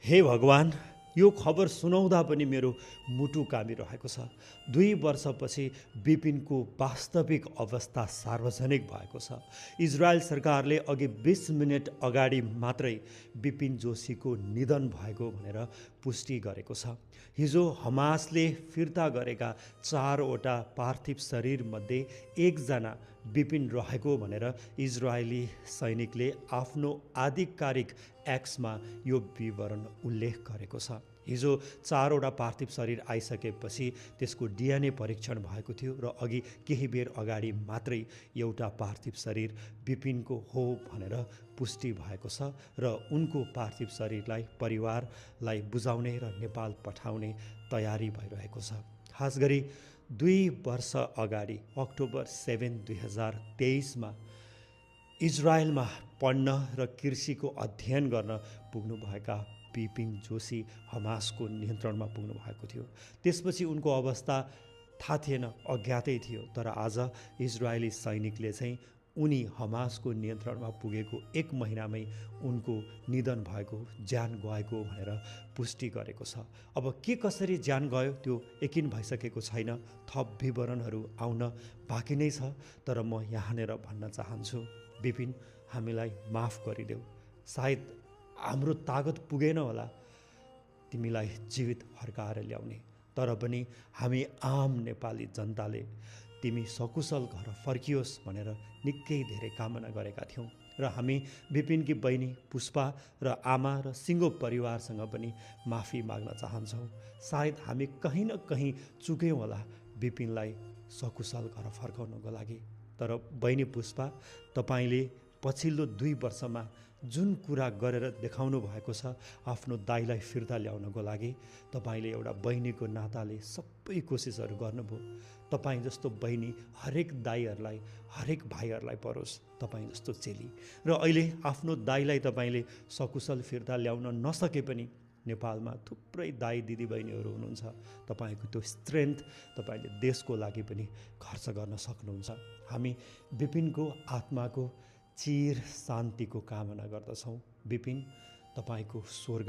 हे भगवान, यो खबर सुनाउँदा पनि मेरो मुटु कामिरहेको छ। 2 वर्षपछि बिपिनको वास्तविक अवस्था सार्वजनिक भएको छ। इजरायल सरकारले अघि 20 मिनेट अगाडि मात्रै बिपिन जोशीको निधन भएको भनेर पुष्टि गरेको छ। हिजो हमासले फिर्ता गरेका 4वटा पार्थिव शरीरमध्ये एकजना बिपिन रहेको भनेर इजरायली सैनिकले आफ्नो आधिकारिक एक्समा यो विवरण उल्लेख गरेको छ। हिजो 4वटा पार्थिव शरीर आइसकेपछि त्यसको डिएनए परीक्षण भएको थियो र अघि केही बेर अगाडि मात्रै एउटा पार्थिव शरीर बिपिनको हो भनेर पुष्टि भएको छ र उनको पार्थिव शरीरलाई परिवारलाई बुझाउने र नेपाल पठाउने तयारी भइरहेको छ। खास गरी 2 वर्ष अगाडि अक्टोबर 7, 2023मा इजरायलमा पढ्न र कृषिको अध्ययन गर्न पुग्नुभएका बिपिन जोशी हमासको नियन्त्रणमा पुग्नु भएको थियो। त्यसपछि उनको अवस्था थाहा थिएन, अज्ञातै थियो। तर आज इजरायली सैनिकले चाहिँ उनी हमासको नियन्त्रणमा पुगेको 1 महिनामै उनको निधन भएको, ज्यान गएको भनेर पुष्टि गरेको छ। अब के कसरी ज्यान गयो त्यो यकिन भइसकेको छैन, थप विवरणहरू आउन बाँकी नै छ। तर म यहाँनिर भन्न चाहन्छु, बिपिन, हामीलाई माफ गरिदेऊ। सायद हाम्रो तागत पुगेन होला तिमीलाई जीवित फर्काएर ल्याउने, तर पनि हामी आम नेपाली जनताले तिमी सकुशल घर फर्कियोस् भनेर निकै धेरै कामना गरेका थियौँ। र हामी बिपिनकी बहिनी पुष्पा र आमा र सिङ्गो परिवारसँग पनि माफी माग्न चाहन्छौँ। सायद हामी कहीँ न कहीँ चुक्यौँ होला बिपिनलाई सकुशल घर फर्काउनको लागि। तर बहिनी पुष्पा, तपाईँले पछिल्लो 2 वर्षमा जुन कुरा गरेर देखाउनु भएको छ आफ्नो दाइलाई फिर्ता ल्याउनको लागि, तपाईँले एउटा बहिनीको नाताले सबै कोसिसहरू गर्नुभयो। तपाईँ जस्तो बहिनी हरेक दाइहरूलाई, हरेक भाइहरूलाई परोस्, तपाईँ जस्तो चेली। र अहिले आफ्नो दाइलाई तपाईँले सकुशल फिर्ता ल्याउन नसके पनि नेपालमा थुप्रै दाइ दिदीबहिनीहरू हुनुहुन्छ। तपाईँको त्यो स्ट्रेन्थ तपाईँले देशको लागि पनि खर्च गर्न सक्नुहुन्छ। हामी बिपिनको आत्माको चिर शान्तिको कामना गर्दछौँ। बिपिन, तपाईँको स्वर्ग